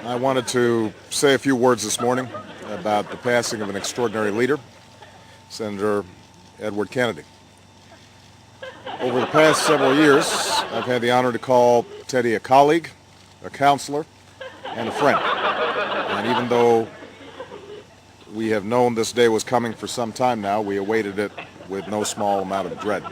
I wanted to say a few words this morning about the passing of an extraordinary leader, Senator Edward Kennedy. Over the past several years, I've had the honor to call Teddy a colleague, a counselor, and a friend. And even though we have known this day was coming for some time now, we awaited it with no small amount of dread.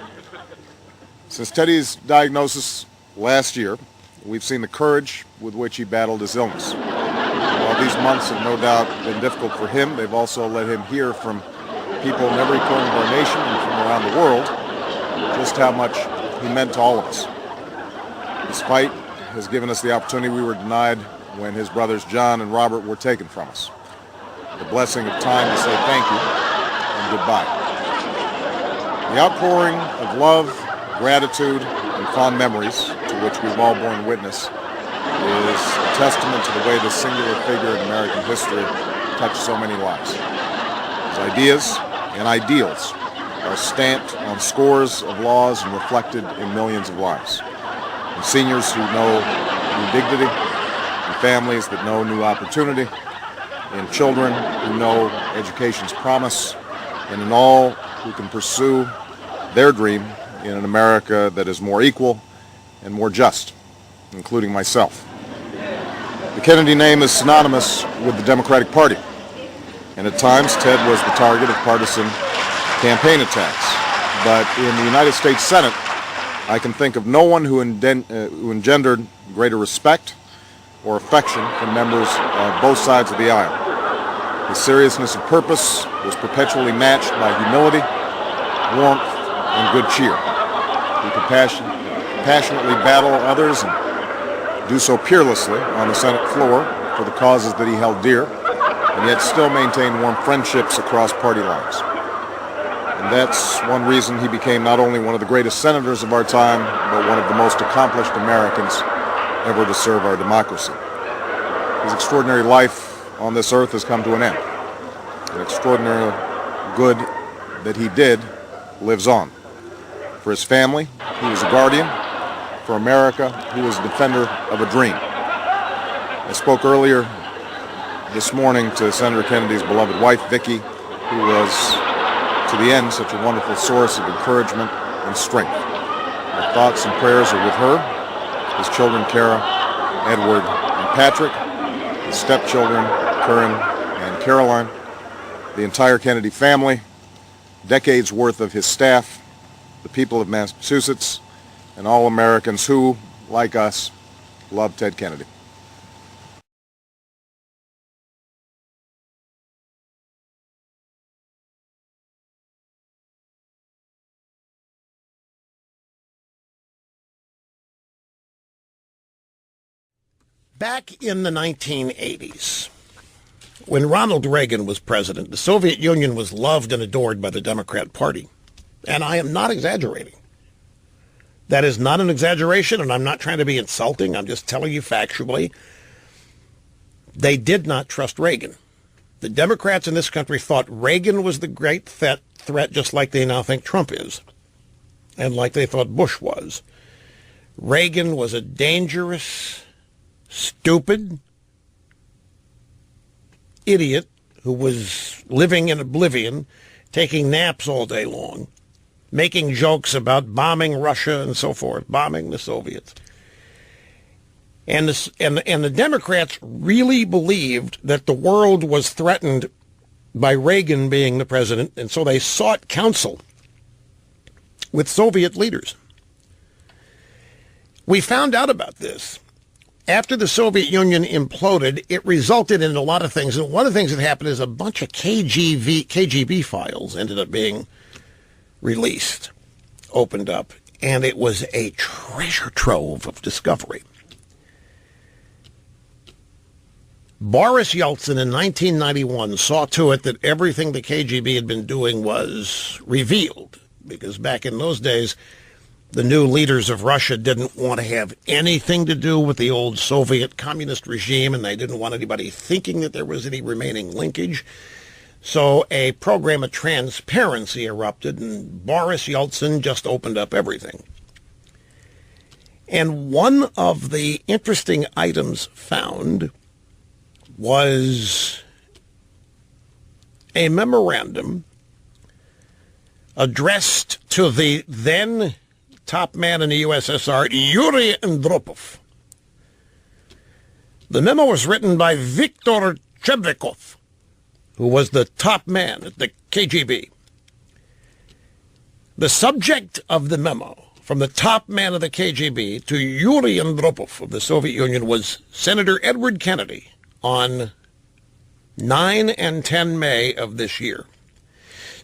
Since Teddy's diagnosis last year, we've seen the courage with which he battled his illness. While these months have no doubt been difficult for him, they've also let him hear from people in every corner of our nation and from around the world just how much he meant to all of us. His fight has given us the opportunity we were denied when his brothers John and Robert were taken from us. The blessing of time to say thank you and goodbye. The outpouring of love, gratitude, and fond memories to which we've all borne witness is a testament to the way this singular figure in American history touched so many lives. His ideas and ideals are stamped on scores of laws and reflected in millions of lives. In seniors who know new dignity, in families that know new opportunity, in children who know education's promise, and in all who can pursue their dream in an America that is more equal and more just, including myself. The Kennedy name is synonymous with the Democratic Party, and at times Ted was the target of partisan campaign attacks. But in the United States Senate, I can think of no one who engendered greater respect or affection from members of both sides of the aisle. His seriousness of purpose was perpetually matched by humility, warmth, and good cheer. He could passionately battle others and do so peerlessly on the Senate floor for the causes that he held dear, and yet still maintain warm friendships across party lines. And that's one reason he became not only one of the greatest senators of our time, but one of the most accomplished Americans ever to serve our democracy. His extraordinary life on this earth has come to an end. The extraordinary good that he did lives on. For his family, he was a guardian. For America, he was a defender of a dream. I spoke earlier this morning to Senator Kennedy's beloved wife, Vicki, who was, to the end, such a wonderful source of encouragement and strength. My thoughts and prayers are with her, his children, Kara, Edward, and Patrick, his stepchildren, Curran and Caroline, the entire Kennedy family, decades worth of his staff, the people of Massachusetts, and all Americans who, like us, love Ted Kennedy. Back in the 1980s, when Ronald Reagan was president, the Soviet Union was loved and adored by the Democrat Party. And I am not exaggerating. That is not an exaggeration, and I'm not trying to be insulting. I'm just telling you factually. They did not trust Reagan. The Democrats in this country thought Reagan was the great threat, just like they now think Trump is, and like they thought Bush was. Reagan was a dangerous, stupid idiot who was living in oblivion, taking naps all day long, making jokes about bombing Russia and so forth, bombing the Soviets. And the Democrats really believed that the world was threatened by Reagan being the president, and so they sought counsel with Soviet leaders. We found out about this. After the Soviet Union imploded, it resulted in a lot of things. And one of the things that happened is a bunch of KGB files ended up being released, opened up, and it was a treasure trove of discovery. Boris Yeltsin in 1991 saw to it that everything the KGB had been doing was revealed, because back in those days, the new leaders of Russia didn't want to have anything to do with the old Soviet communist regime, and they didn't want anybody thinking that there was any remaining linkage. So a program of transparency erupted, and Boris Yeltsin just opened up everything. And one of the interesting items found was a memorandum addressed to the then top man in the USSR, Yuri Andropov. The memo was written by Viktor Chebrekov, who was the top man at the KGB. The subject of the memo from the top man of the KGB to Yuri Andropov of the Soviet Union was Senator Edward Kennedy on 9 and 10 May of this year.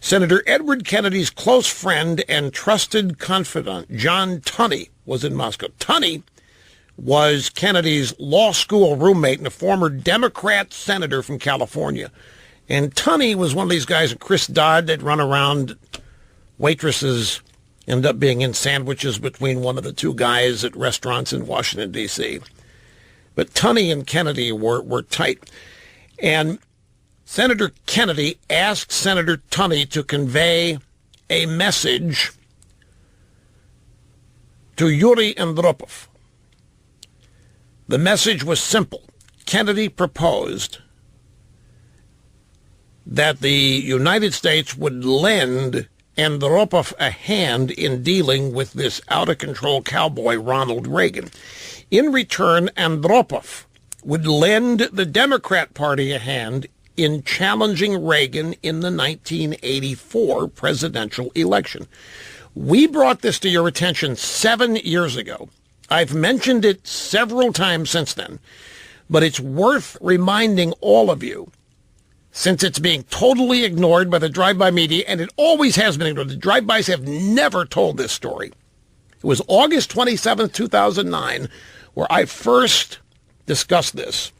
Senator Edward Kennedy's close friend and trusted confidant, John Tunney, was in Moscow. Tunney was Kennedy's law school roommate and a former Democrat senator from California. And Tunney was one of these guys, Chris Dodd, that run around waitresses, ended up being in sandwiches between one of the two guys at restaurants in Washington, D.C. But Tunney and Kennedy were tight. And Senator Kennedy asked Senator Tunney to convey a message to Yuri Andropov. The message was simple. Kennedy proposed that the United States would lend Andropov a hand in dealing with this out-of-control cowboy, Ronald Reagan. In return, Andropov would lend the Democrat Party a hand in challenging Reagan in the 1984 presidential election. We brought this to your attention 7 years ago. I've mentioned it several times since then, but it's worth reminding all of you, since it's being totally ignored by the drive-by media, and it always has been ignored. The drive-bys have never told this story. It was August 27, 2009, where I first discussed this,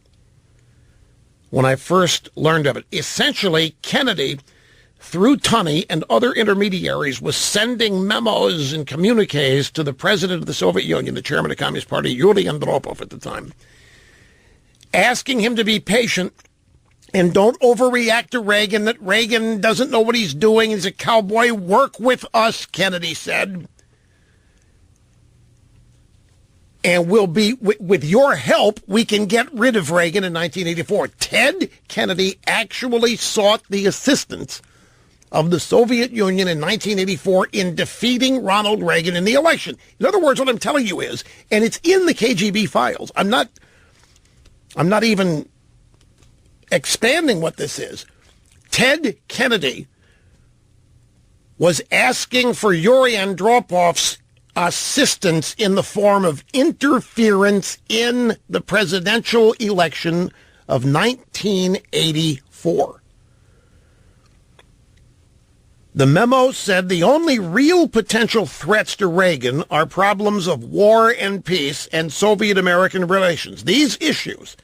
when I first learned of it. Essentially, Kennedy, through Tunney and other intermediaries, was sending memos and communiques to the president of the Soviet Union, the chairman of the Communist Party, Yuri Andropov at the time, asking him to be patient and don't overreact to Reagan, that Reagan doesn't know what he's doing. He's a cowboy. Work with us, Kennedy said. And we'll be, with your help, we can get rid of Reagan in 1984. Ted Kennedy actually sought the assistance of the Soviet Union in 1984 in defeating Ronald Reagan in the election. In other words, what I'm telling you is, and it's in the KGB files, I'm not even expanding what this is. Ted Kennedy was asking for Yuri Andropov's assistance in the form of interference in the presidential election of 1984. The memo said the only real potential threats to Reagan are problems of war and peace and Soviet-American relations. These issues,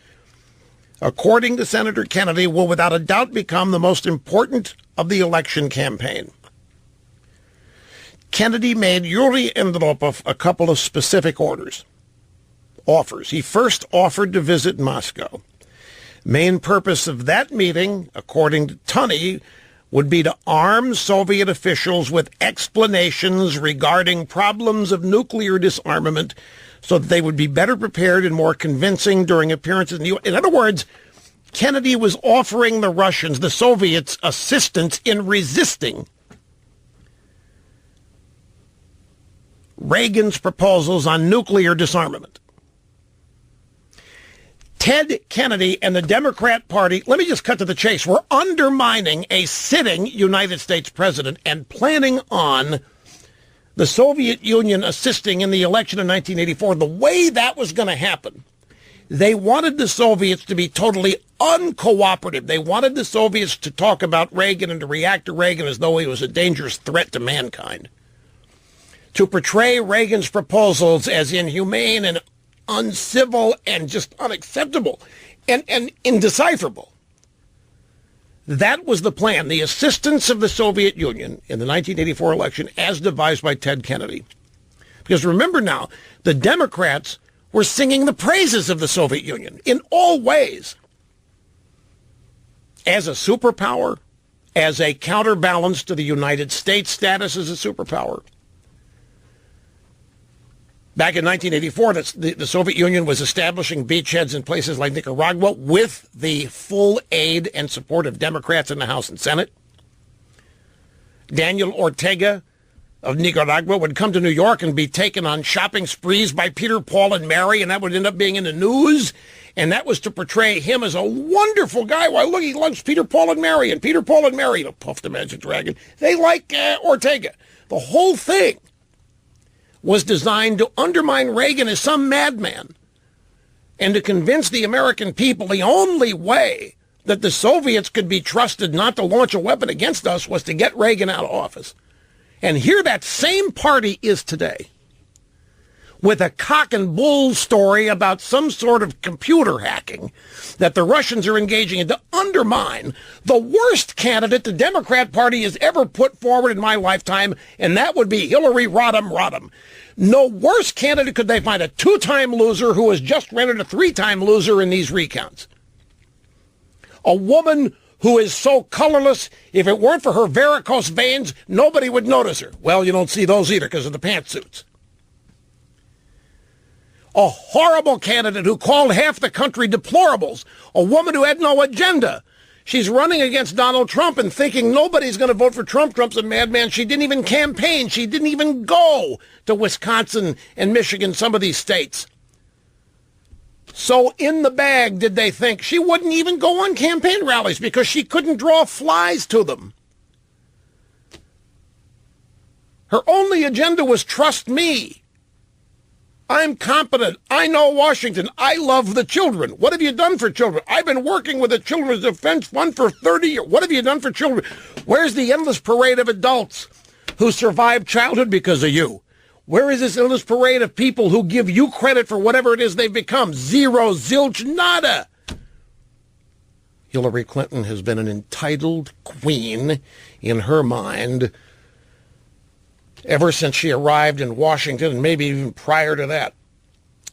according to Senator Kennedy, will without a doubt become the most important of the election campaign. Kennedy made Yuri Andropov a couple of specific offers. He first offered to visit Moscow. Main purpose of that meeting, according to Tunney, would be to arm Soviet officials with explanations regarding problems of nuclear disarmament so that they would be better prepared and more convincing during appearances in the U.S. In other words, Kennedy was offering the Russians, the Soviets, assistance in resisting Reagan's proposals on nuclear disarmament. Ted Kennedy and the Democrat Party, let me just cut to the chase, were undermining a sitting United States president and planning on the Soviet Union assisting in the election of 1984. The way that was going to happen, they wanted the Soviets to be totally uncooperative. They wanted the Soviets to talk about Reagan and to react to Reagan as though he was a dangerous threat to mankind, to portray Reagan's proposals as inhumane and uncivil and just unacceptable and indecipherable. That was the plan, the assistance of the Soviet Union in the 1984 election as devised by Ted Kennedy. Because remember now, the Democrats were singing the praises of the Soviet Union in all ways. As a superpower, as a counterbalance to the United States' status as a superpower. Back in 1984, the Soviet Union was establishing beachheads in places like Nicaragua with the full aid and support of Democrats in the House and Senate. Daniel Ortega of Nicaragua would come to New York and be taken on shopping sprees by Peter, Paul, and Mary, and that would end up being in the news. And that was to portray him as a wonderful guy. Why, look, he loves Peter, Paul, and Mary. And Peter, Paul, and Mary, the Puff the Magic Dragon, they like Ortega. The whole thing was designed to undermine Reagan as some madman and to convince the American people the only way that the Soviets could be trusted not to launch a weapon against us was to get Reagan out of office. And here that same party is today with a cock and bull story about some sort of computer hacking that the Russians are engaging in to undermine the worst candidate the Democrat Party has ever put forward in my lifetime, and that would be Hillary Rodham. No worse candidate could they find, a two-time loser who has just rendered a three-time loser in these recounts. A woman who is so colorless, if it weren't for her varicose veins, nobody would notice her. Well, you don't see those either because of the pantsuits. A horrible candidate who called half the country deplorables. A woman who had no agenda. She's running against Donald Trump and thinking nobody's going to vote for Trump. Trump's a madman. She didn't even campaign. She didn't even go to Wisconsin and Michigan, some of these states. So in the bag did they think she wouldn't even go on campaign rallies because she couldn't draw flies to them. Her only agenda was trust me. I'm competent. I know Washington. I love the children. What have you done for children? I've been working with the Children's Defense Fund for 30 years. What have you done for children? Where's the endless parade of adults who survived childhood because of you? Where is this endless parade of people who give you credit for whatever it is they've become? Zero, zilch, nada. Hillary Clinton has been an entitled queen in her mind ever since she arrived in Washington, and maybe even prior to that.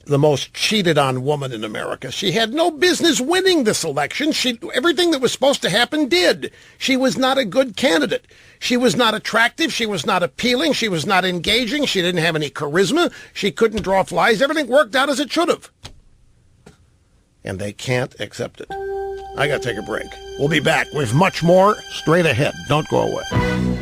The most cheated on woman in America. She had no business winning this election. Everything that was supposed to happen did. She was not a good candidate. She was not attractive. She was not appealing. She was not engaging. She didn't have any charisma. She couldn't draw flies. Everything worked out as it should have. And they can't accept it. I got to take a break. We'll be back with much more straight ahead. Don't go away.